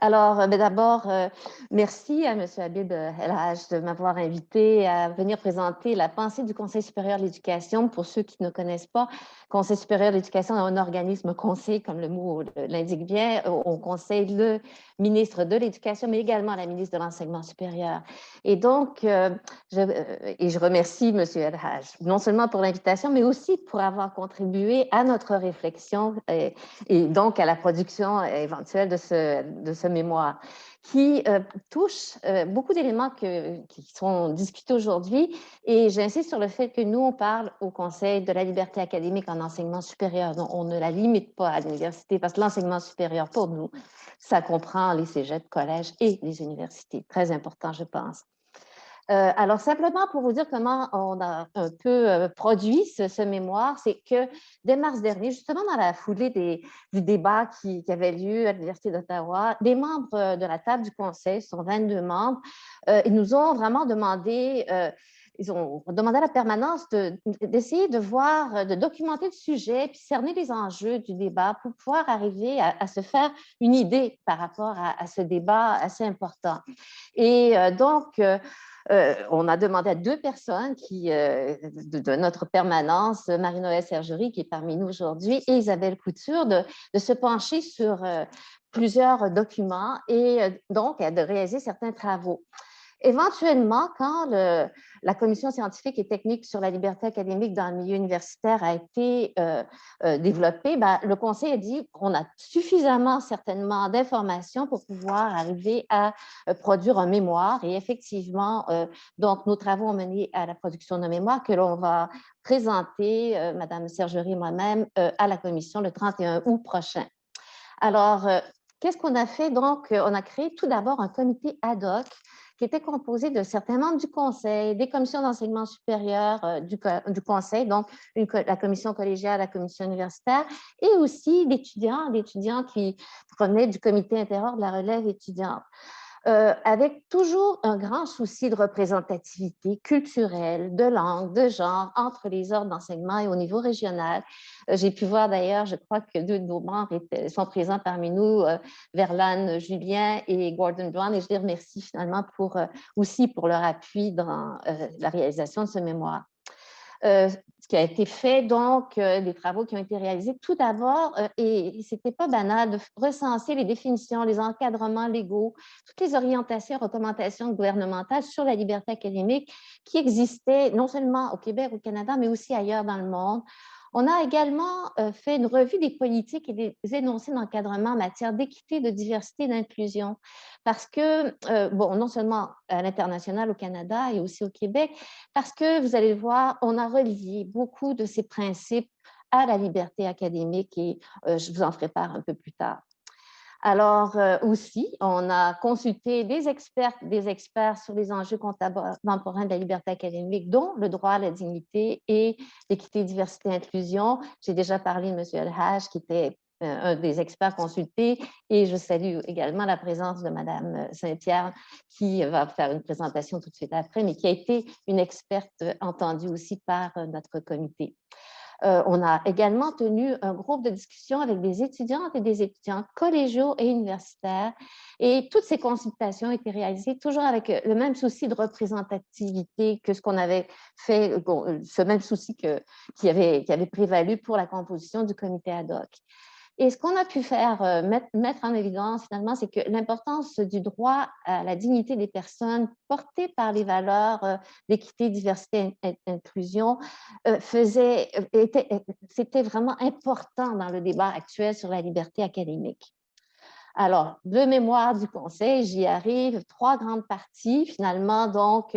Alors, d'abord, merci à M. Habib El Haj de m'avoir invité à venir présenter la pensée du Conseil supérieur de l'éducation. Pour ceux qui ne connaissent pas, Conseil supérieur de l'éducation est un organisme conseil, comme le mot l'indique bien. On conseille le ministre de l'Éducation, mais également la ministre de l'Enseignement supérieur. Et donc, je remercie M. El Haj, non seulement pour l'invitation, mais aussi pour avoir contribué à notre réflexion et donc à la production éventuelle de ce mémoire qui touche beaucoup d'éléments qui sont discutés aujourd'hui. Et j'insiste sur le fait que nous, on parle au Conseil de la liberté académique en enseignement supérieur. Donc, on ne la limite pas à l'université parce que l'enseignement supérieur, pour nous, ça comprend les cégeps, collèges et les universités. Très important, je pense. Alors, simplement pour vous dire comment on a un peu produit ce mémoire, c'est que dès mars dernier, justement dans la foulée du débat qui avait lieu à l'Université d'Ottawa, des membres de la table du Conseil, ce sont 22 membres, ils nous ont vraiment demandé, ils ont demandé à la permanence d'essayer de voir, de documenter le sujet, puis cerner les enjeux du débat pour pouvoir arriver à se faire une idée par rapport à ce débat assez important. Et donc, on a demandé à deux personnes de notre permanence, Marie-Noël Sergerie, qui est parmi nous aujourd'hui, et Isabelle Couture, de se pencher sur plusieurs documents et donc de réaliser certains travaux. Éventuellement, quand la commission scientifique et technique sur la liberté académique dans le milieu universitaire a été développée, le Conseil a dit qu'on a suffisamment certainement d'informations pour pouvoir arriver à produire un mémoire. Et effectivement, donc nos travaux ont mené à la production d'un mémoire que l'on va présenter, Madame Sergerie et moi-même, à la commission le 31 août prochain. Alors, qu'est-ce qu'on a fait? Donc, on a créé tout d'abord un comité ad hoc qui était composé de certains membres du Conseil, des commissions d'enseignement supérieur du Conseil, donc la commission collégiale, la commission universitaire, et aussi d'étudiants qui provenaient du comité intérieur de la relève étudiante. Avec toujours un grand souci de représentativité culturelle, de langue, de genre entre les ordres d'enseignement et au niveau régional. J'ai pu voir d'ailleurs, je crois que deux de nos membres sont présents parmi nous, Verlane Julien et Gordon Brown, et je les remercie finalement aussi pour leur appui dans la réalisation de ce mémoire. Ce qui a été fait, donc, les travaux qui ont été réalisés, tout d'abord, et ce n'était pas banal, de recenser les définitions, les encadrements légaux, toutes les orientations, recommandations gouvernementales sur la liberté académique qui existaient non seulement au Québec, au Canada, mais aussi ailleurs dans le monde. On a également fait une revue des politiques et des énoncés d'encadrement en matière d'équité, de diversité et d'inclusion. Parce que, bon, non seulement à l'international, au Canada et aussi au Québec, parce que vous allez voir, on a relié beaucoup de ces principes à la liberté académique et je vous en ferai part un peu plus tard. Alors aussi, on a consulté des experts sur les enjeux contemporains de la liberté académique, dont le droit à la dignité et l'équité, diversité, inclusion. J'ai déjà parlé de M. El Haj, qui était un des experts consultés, et je salue également la présence de Mme Saint-Pierre, qui va faire une présentation tout de suite après, mais qui a été une experte entendue aussi par notre comité. On a également tenu un groupe de discussion avec des étudiantes et des étudiants collégiaux et universitaires. Et toutes ces consultations ont été réalisées toujours avec le même souci de représentativité que ce qu'on avait fait, ce même souci qui avait prévalu pour la composition du comité ad hoc. Et ce qu'on a pu faire, mettre en évidence finalement, c'est que l'importance du droit à la dignité des personnes portées par les valeurs d'équité, diversité et inclusion c'était vraiment important dans le débat actuel sur la liberté académique. Alors, le mémoire du Conseil, j'y arrive, trois grandes parties finalement, donc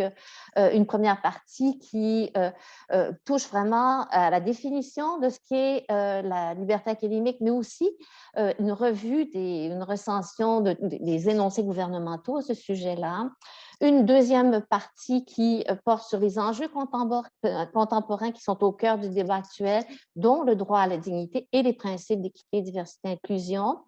une première partie qui touche vraiment à la définition de ce qu'est la liberté académique, mais aussi une revue, une recension des énoncés gouvernementaux à ce sujet-là. Une deuxième partie qui porte sur les enjeux contemporains qui sont au cœur du débat actuel, dont le droit à la dignité et les principes d'équité, diversité, inclusion.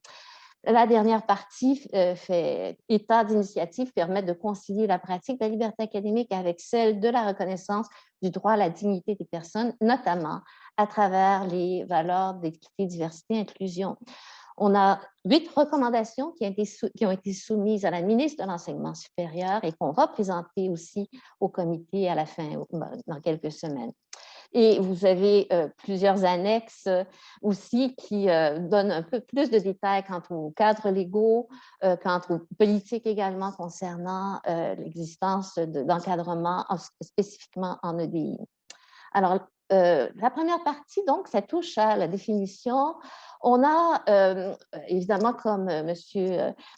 La dernière partie fait état d'initiative, permet de concilier la pratique de la liberté académique avec celle de la reconnaissance du droit à la dignité des personnes, notamment à travers les valeurs d'équité, diversité, inclusion. On a 8 recommandations qui ont été soumises à la ministre de l'Enseignement supérieur et qu'on va présenter aussi au comité à la fin, dans quelques semaines. Et vous avez plusieurs annexes aussi qui donnent un peu plus de détails quant aux cadres légaux, quant aux politiques également concernant l'existence d'encadrement spécifiquement en EDI. Alors, la première partie, donc, ça touche à la définition. On a, évidemment, comme M.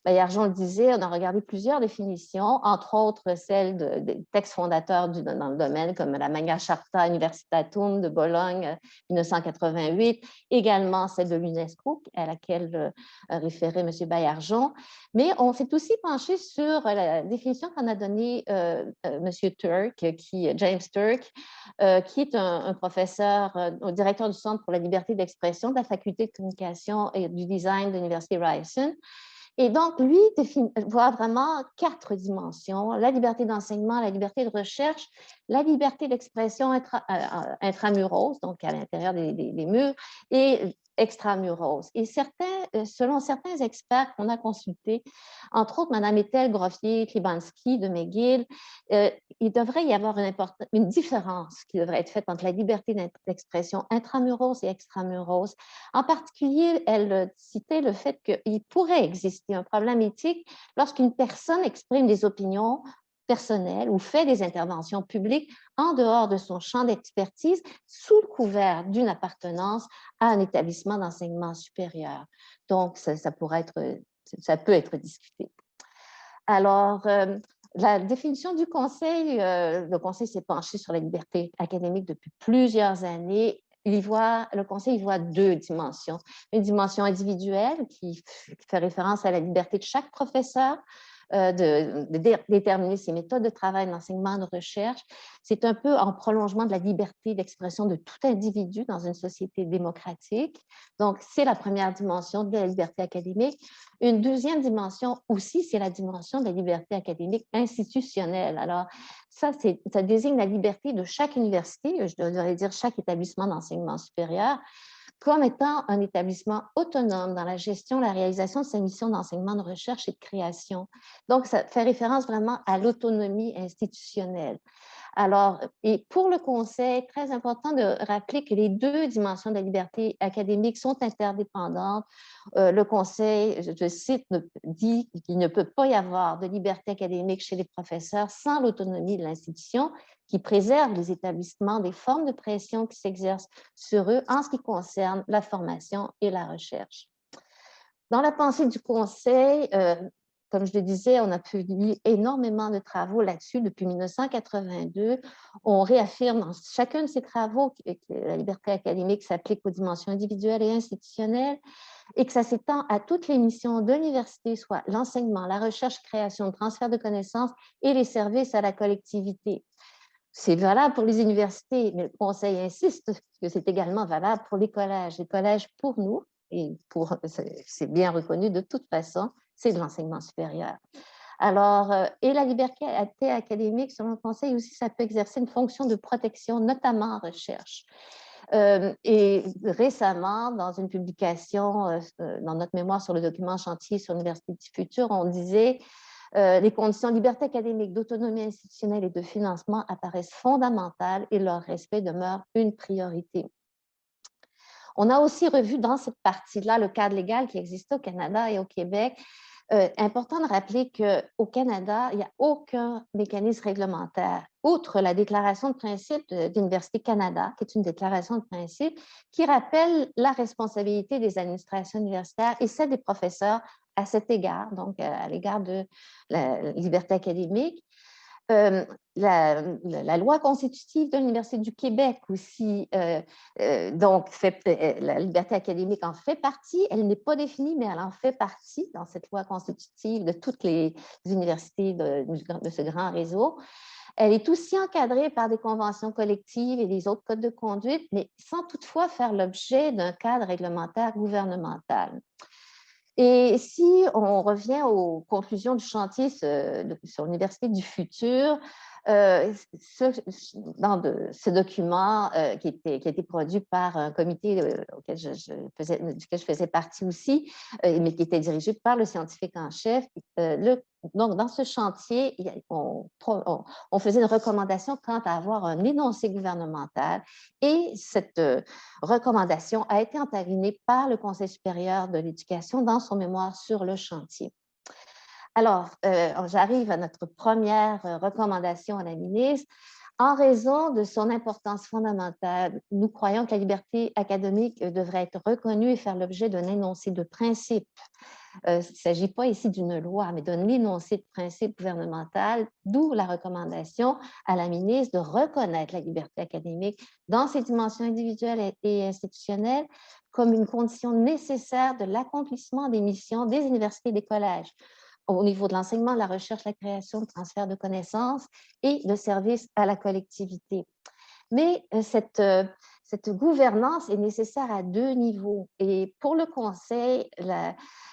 Baillargeon le disait, on a regardé plusieurs définitions, entre autres celles des textes fondateurs dans le domaine, comme la Magna Charta Universitatum de Bologne, 1988, également celle de l'UNESCO, à laquelle référait M. Baillargeon. Mais on s'est aussi penché sur la définition qu'en a donnée M. James Turk, qui est un professeur au directeur du Centre pour la liberté d'expression de la Faculté de communication et du design de l'Université Ryerson. Et donc, lui voit vraiment 4 dimensions: la liberté d'enseignement, la liberté de recherche, la liberté d'expression intramuros, donc à l'intérieur des murs, et extramuros. Et selon certains experts qu'on a consultés, entre autres Mme Ethel Groffier-Klibanski de McGill, il devrait y avoir une différence qui devrait être faite entre la liberté d'expression intramuros et extramuros. En particulier, elle citait le fait qu'il pourrait exister un problème éthique lorsqu'une personne exprime des opinions personnelles ou fait des interventions publiques en dehors de son champ d'expertise sous le couvert d'une appartenance à un établissement d'enseignement supérieur. Donc, ça peut être discuté. Alors, la définition du Conseil, le Conseil s'est penché sur la liberté académique depuis plusieurs années. Le Conseil voit 2 dimensions. Une dimension individuelle qui fait référence à la liberté de chaque professeur de déterminer ses méthodes de travail, d'enseignement, de recherche. C'est un peu en prolongement de la liberté d'expression de tout individu dans une société démocratique. Donc, c'est la première dimension de la liberté académique. Une deuxième dimension aussi, c'est la dimension de la liberté académique institutionnelle. Alors, ça désigne la liberté de chaque université, je devrais dire chaque établissement d'enseignement supérieur, comme étant un établissement autonome dans la gestion, la réalisation de ses missions d'enseignement, de recherche et de création. Donc, ça fait référence vraiment à l'autonomie institutionnelle. Alors, et pour le Conseil, très important de rappeler que les 2 dimensions de la liberté académique sont interdépendantes. Le Conseil, je cite, dit qu'il ne peut pas y avoir de liberté académique chez les professeurs sans l'autonomie de l'institution qui préserve les établissements des formes de pression qui s'exercent sur eux en ce qui concerne la formation et la recherche. Dans la pensée du Conseil, comme je le disais, on a publié énormément de travaux là-dessus depuis 1982. On réaffirme dans chacun de ces travaux que la liberté académique s'applique aux dimensions individuelles et institutionnelles et que ça s'étend à toutes les missions de l'université, soit l'enseignement, la recherche, création, le transfert de connaissances et les services à la collectivité. C'est valable pour les universités, mais le Conseil insiste que c'est également valable pour les collèges. Les collèges, pour nous, et c'est bien reconnu de toute façon, c'est de l'enseignement supérieur. Alors, et la liberté académique, selon le Conseil aussi, ça peut exercer une fonction de protection, notamment en recherche. Et récemment, dans une publication, dans notre mémoire sur le document chantier sur l'Université du futur, on disait les conditions de liberté académique, d'autonomie institutionnelle et de financement apparaissent fondamentales et leur respect demeure une priorité. On a aussi revu dans cette partie-là le cadre légal qui existe au Canada et au Québec. Important de rappeler qu'au Canada, il n'y a aucun mécanisme réglementaire, outre la déclaration de principe de l'Université Canada, qui est une déclaration de principe qui rappelle la responsabilité des administrations universitaires et celle des professeurs à cet égard, donc à l'égard de la liberté académique. La loi constitutive de l'Université du Québec aussi, donc la liberté académique en fait partie. Elle n'est pas définie, mais elle en fait partie dans cette loi constitutive de toutes les universités de ce grand réseau. Elle est aussi encadrée par des conventions collectives et des autres codes de conduite, mais sans toutefois faire l'objet d'un cadre réglementaire gouvernemental. Et si on revient aux conclusions du chantier sur l'Université du futur, ce document qui a été produit par un comité duquel je faisais partie aussi, mais qui était dirigé par le scientifique en chef. Donc, dans ce chantier, on faisait une recommandation quant à avoir un énoncé gouvernemental et cette recommandation a été entérinée par le Conseil supérieur de l'éducation dans son mémoire sur le chantier. Alors, j'arrive à notre première recommandation à la ministre. En raison de son importance fondamentale, nous croyons que la liberté académique devrait être reconnue et faire l'objet d'un énoncé de principe. Il ne s'agit pas ici d'une loi, mais d'un énoncé de principe gouvernemental, d'où la recommandation à la ministre de reconnaître la liberté académique dans ses dimensions individuelles et institutionnelles comme une condition nécessaire de l'accomplissement des missions des universités et des collèges au niveau de l'enseignement, la recherche, la création, le transfert de connaissances et le service à la collectivité. Mais cette gouvernance est nécessaire à deux niveaux. Et pour le Conseil,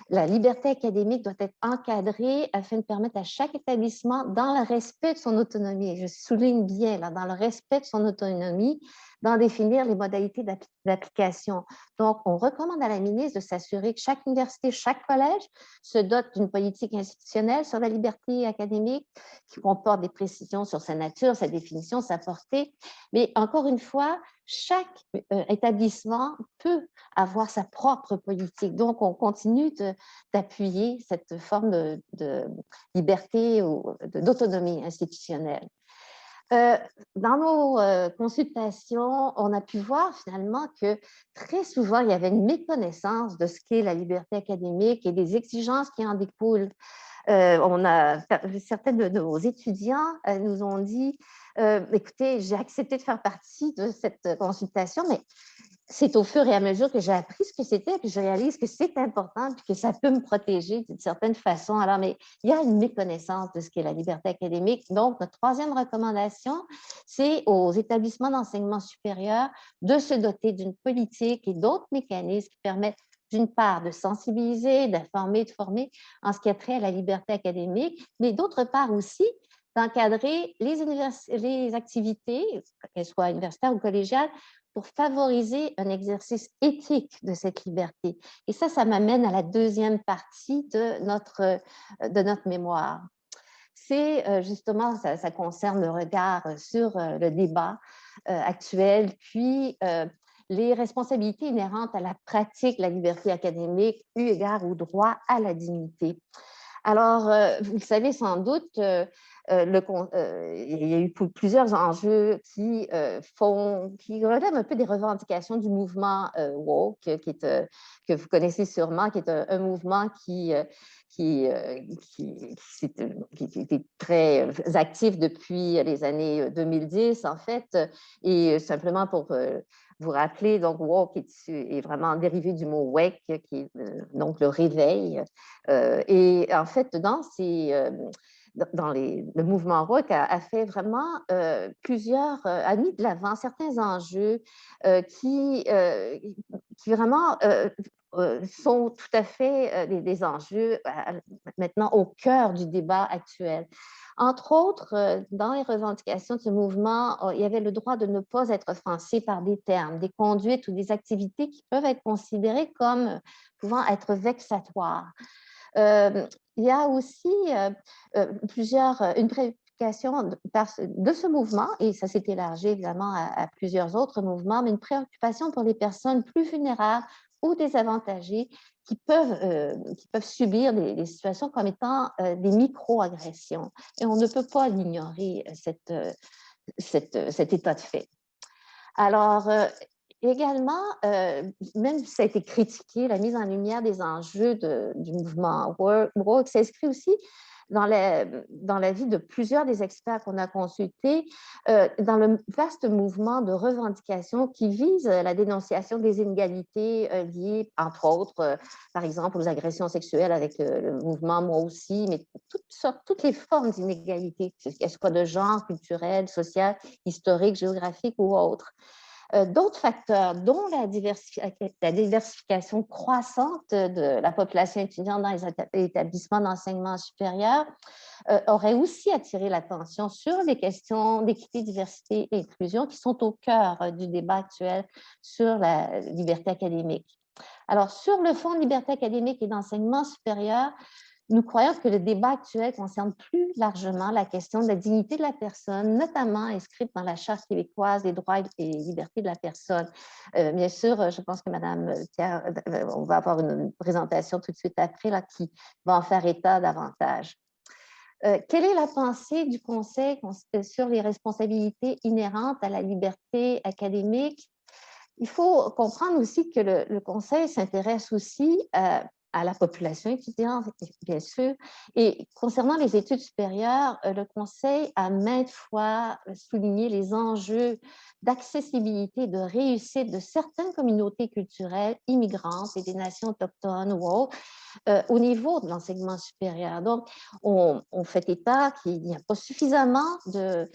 la liberté académique doit être encadrée afin de permettre à chaque établissement, dans le respect de son autonomie, et je souligne bien, là, dans le respect de son autonomie, d'en définir les modalités d'application. Donc, on recommande à la ministre de s'assurer que chaque université, chaque collège se dote d'une politique institutionnelle sur la liberté académique qui comporte des précisions sur sa nature, sa définition, sa portée. Mais encore une fois, chaque établissement peut avoir sa propre politique. Donc, on continue d'appuyer cette forme de liberté ou d'autonomie institutionnelle. Dans nos consultations, on a pu voir finalement que très souvent, il y avait une méconnaissance de ce qu'est la liberté académique et des exigences qui en découlent. Certains de nos étudiants nous ont dit écoutez, j'ai accepté de faire partie de cette consultation, mais c'est au fur et à mesure que j'ai appris ce que c'était, que je réalise que c'est important, puis que ça peut me protéger d'une certaine façon. Alors, mais il y a une méconnaissance de ce qu'est la liberté académique. Donc, notre troisième recommandation, c'est aux établissements d'enseignement supérieur de se doter d'une politique et d'autres mécanismes qui permettent d'une part de sensibiliser, d'informer, de former en ce qui a trait à la liberté académique, mais d'autre part aussi d'encadrer les activités, qu'elles soient universitaires ou collégiales, pour favoriser un exercice éthique de cette liberté. Et ça m'amène à la deuxième partie de notre mémoire. C'est justement, ça concerne le regard sur le débat actuel, puis les responsabilités inhérentes à la pratique de la liberté académique, eu égard au droit à la dignité. Alors, vous le savez sans doute, il y a eu plusieurs enjeux qui relèvent un peu des revendications du mouvement woke, que vous connaissez sûrement, qui est un mouvement qui était très actif depuis les années 2010, en fait, et simplement pour vous rappeler, donc woke est vraiment dérivé du mot wake, qui est donc le réveil. Et en fait, le mouvement woke a fait vraiment a mis de l'avant certains enjeux qui vraiment sont tout à fait des enjeux maintenant au cœur du débat actuel. Entre autres, dans les revendications de ce mouvement, il y avait le droit de ne pas être offensé par des termes, des conduites ou des activités qui peuvent être considérées comme pouvant être vexatoires. Il y a aussi une préoccupation de ce mouvement, et ça s'est élargi évidemment à plusieurs autres mouvements, mais une préoccupation pour les personnes plus vulnérables ou désavantagées qui peuvent subir des situations comme étant des micro-agressions. Et on ne peut pas l'ignorer, cet état de fait. Alors, également, même si ça a été critiqué, la mise en lumière des enjeux du mouvement woke s'inscrit aussi dans la vie de plusieurs des experts qu'on a consultés, dans le vaste mouvement de revendication qui vise la dénonciation des inégalités liées, entre autres, par exemple, aux agressions sexuelles avec le mouvement Moi aussi, mais toutes les formes d'inégalités, qu'elles soient de genre, culturelles, sociales, historiques, géographiques ou autres. D'autres facteurs, dont la diversification croissante de la population étudiante dans les établissements d'enseignement supérieur, auraient aussi attiré l'attention sur les questions d'équité, diversité et inclusion qui sont au cœur du débat actuel sur la liberté académique. Alors, sur le fond de liberté académique et d'enseignement supérieur, nous croyons que le débat actuel concerne plus largement la question de la dignité de la personne, notamment inscrite dans la Charte québécoise des droits et libertés de la personne. Bien sûr, je pense que Mme Pierre, on va avoir une présentation tout de suite après là, qui va en faire état davantage. Quelle est la pensée du Conseil sur les responsabilités inhérentes à la liberté académique? Il faut comprendre aussi que le Conseil s'intéresse aussi à la population étudiante, bien sûr. Et concernant les études supérieures, le Conseil a maintes fois souligné les enjeux d'accessibilité, de réussite de certaines communautés culturelles immigrantes et des nations autochtones ou autres au niveau de l'enseignement supérieur. Donc, on fait état qu'il n'y a pas suffisamment de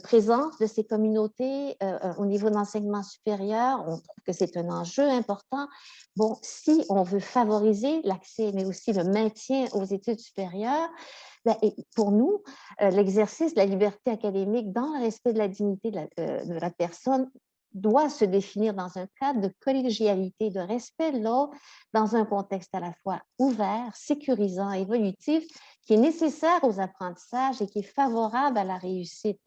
présence de ces communautés au niveau de l'enseignement supérieur. On trouve que c'est un enjeu important. Bon, si on veut favoriser l'accès, mais aussi le maintien aux études supérieures, ben, pour nous, l'exercice de la liberté académique dans le respect de la dignité de la personne doit se définir dans un cadre de collégialité, de respect de l'autre, dans un contexte à la fois ouvert, sécurisant, évolutif, qui est nécessaire aux apprentissages et qui est favorable à la réussite.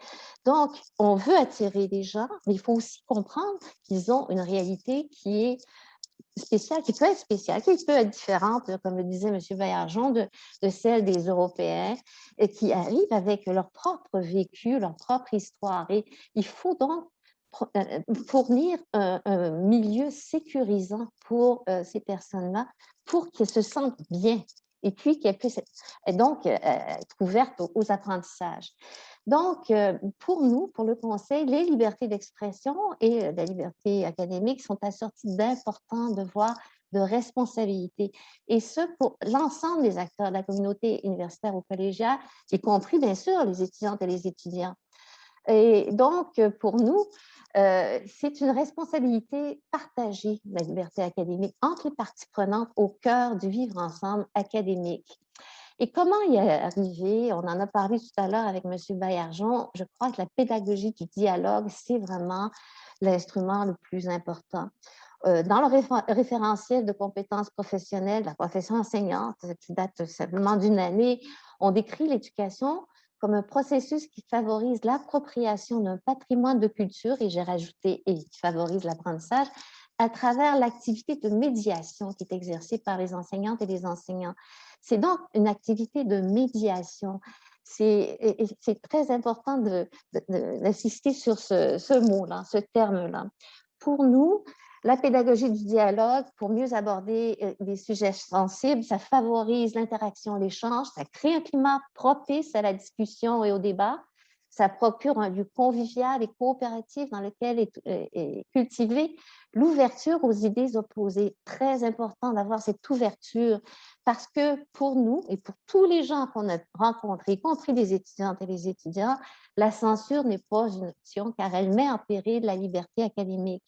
Donc, on veut attirer des gens, mais il faut aussi comprendre qu'ils ont une réalité qui est spéciale, qui peut être spéciale, qui peut être différente, comme le disait M. Baillargeon, de celle des Européens, et qui arrivent avec leur propre vécu, leur propre histoire. Et il faut donc fournir un milieu sécurisant pour ces personnes-là, pour qu'elles se sentent bien et puis qu'elles puissent donc être ouvertes aux apprentissages. Donc, pour nous, pour le Conseil, les libertés d'expression et la liberté académique sont assorties d'importants devoirs de responsabilité, et ce, pour l'ensemble des acteurs de la communauté universitaire ou collégiale, y compris, bien sûr, les étudiantes et les étudiants. Et donc, pour nous, c'est une responsabilité partagée, la liberté académique, entre les parties prenantes au cœur du vivre ensemble académique. Et comment y arriver? On en a parlé tout à l'heure avec M. Baillargeon. Je crois que la pédagogie du dialogue, c'est vraiment l'instrument le plus important. Dans le référentiel de compétences professionnelles de la profession enseignante, qui date simplement d'une année, on décrit l'éducation comme un processus qui favorise l'appropriation d'un patrimoine de culture, et j'ai rajouté « et qui favorise l'apprentissage », à travers l'activité de médiation qui est exercée par les enseignantes et les enseignants. C'est donc une activité de médiation. C'est très important d'insister sur ce mot-là, ce terme-là. Pour nous, la pédagogie du dialogue, pour mieux aborder des sujets sensibles, ça favorise l'interaction, l'échange, ça crée un climat propice à la discussion et au débat, ça procure un lieu convivial et coopératif dans lequel est cultivée l'ouverture aux idées opposées. Très important d'avoir cette ouverture parce que pour nous et pour tous les gens qu'on a rencontrés, y compris les étudiantes et les étudiants, la censure n'est pas une option car elle met en péril la liberté académique.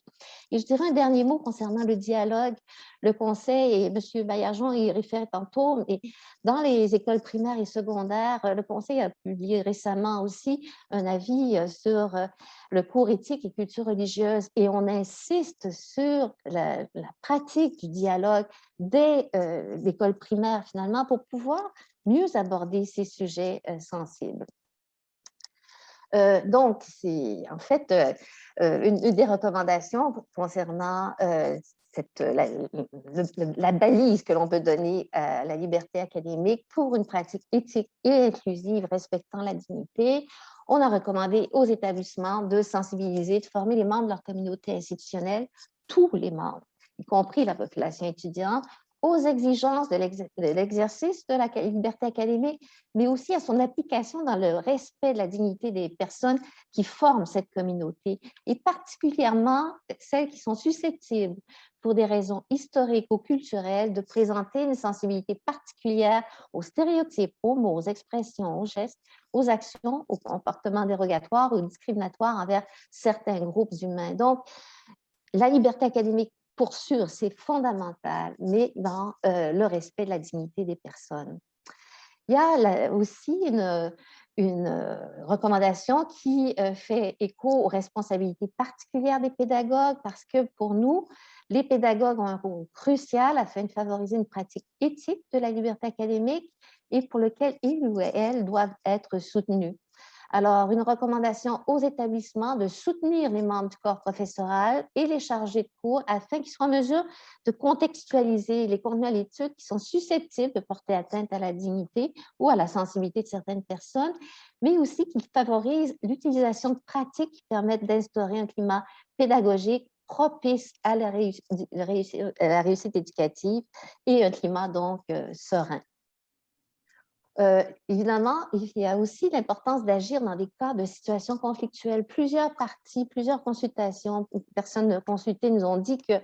Et je dirais un dernier mot concernant le dialogue. Le Conseil, et M. Baillargeon y réfère tantôt, et dans les écoles primaires et secondaires, le Conseil a publié récemment aussi un avis sur le cours éthique et culture religieuse, et on insiste sur la pratique du dialogue dès l'école primaire, finalement, pour pouvoir mieux aborder ces sujets sensibles. Donc, c'est en fait une des recommandations concernant la balise que l'on peut donner à la liberté académique pour une pratique éthique et inclusive respectant la dignité. On a recommandé aux établissements de sensibiliser, de former les membres de leur communauté institutionnelle, tous les membres, y compris la population étudiante, aux exigences de l'exercice de la liberté académique, mais aussi à son application dans le respect de la dignité des personnes qui forment cette communauté, et particulièrement celles qui sont susceptibles pour des raisons historiques ou culturelles, de présenter une sensibilité particulière aux stéréotypes, aux mots, aux expressions, aux gestes, aux actions, aux comportements dérogatoires ou discriminatoires envers certains groupes humains. Donc, la liberté académique, pour sûr, c'est fondamental, mais dans le respect de la dignité des personnes. Il y a aussi une recommandation qui fait écho aux responsabilités particulières des pédagogues parce que pour nous, les pédagogues ont un rôle crucial afin de favoriser une pratique éthique de la liberté académique et pour lequel ils ou elles doivent être soutenus. Alors, une recommandation aux établissements de soutenir les membres du corps professoral et les chargés de cours afin qu'ils soient en mesure de contextualiser les contenus à l'étude qui sont susceptibles de porter atteinte à la dignité ou à la sensibilité de certaines personnes, mais aussi qu'ils favorisent l'utilisation de pratiques qui permettent d'instaurer un climat pédagogique propice à la réussite éducative et un climat donc serein. Évidemment, il y a aussi l'importance d'agir dans des cas de situations conflictuelles. Plusieurs parties, plusieurs consultations, personnes consultées nous ont dit que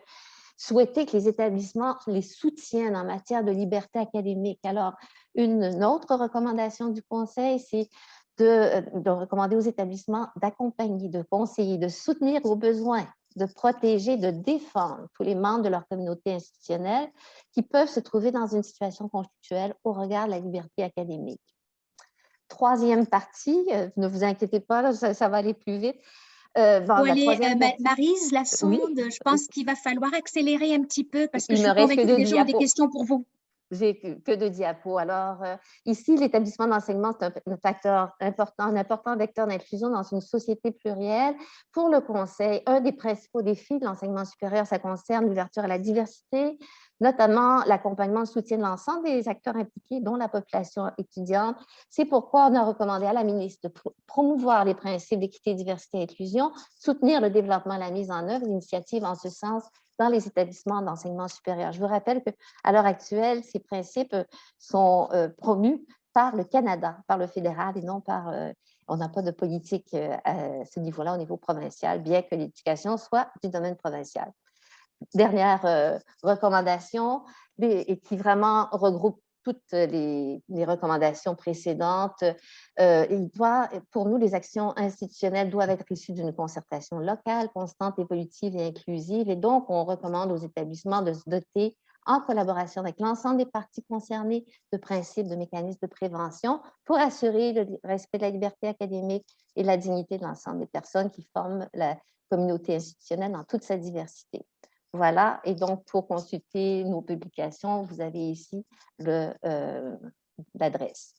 souhaitaient que les établissements les soutiennent en matière de liberté académique. Alors, une autre recommandation du Conseil, c'est de recommander aux établissements d'accompagner, de conseiller, de soutenir aux besoins, de protéger, de défendre tous les membres de leur communauté institutionnelle qui peuvent se trouver dans une situation conflictuelle au regard de la liberté académique. Troisième partie, ne vous inquiétez pas, là, ça va aller plus vite. Pour aller, Maryse, la sonde, oui, je pense qu'il va falloir accélérer un petit peu parce que il je me suis reste que convaincue que 2 les gens ont des diapos. questions pour vous. J'ai que 2 diapos. Alors, ici, l'établissement d'enseignement, c'est un facteur important, un important vecteur d'inclusion dans une société plurielle. Pour le Conseil, un des principaux défis de l'enseignement supérieur, ça concerne l'ouverture à la diversité, notamment l'accompagnement, le soutien de l'ensemble des acteurs impliqués, dont la population étudiante. C'est pourquoi on a recommandé à la ministre de promouvoir les principes d'équité, diversité et inclusion, soutenir le développement et la mise en œuvre d'initiatives en ce sens dans les établissements d'enseignement supérieur. Je vous rappelle qu'à l'heure actuelle, ces principes sont promus par le Canada, par le fédéral et non par... on n'a pas de politique à ce niveau-là, au niveau provincial, bien que l'éducation soit du domaine provincial. Dernière recommandation, et qui vraiment regroupe toutes les recommandations précédentes. Pour nous, les actions institutionnelles doivent être issues d'une concertation locale, constante, évolutive et inclusive. Et donc, on recommande aux établissements de se doter, en collaboration avec l'ensemble des parties concernées, de principes, de mécanismes de prévention pour assurer le respect de la liberté académique et la dignité de l'ensemble des personnes qui forment la communauté institutionnelle dans toute sa diversité. Voilà, et donc pour consulter nos publications, vous avez ici l'adresse.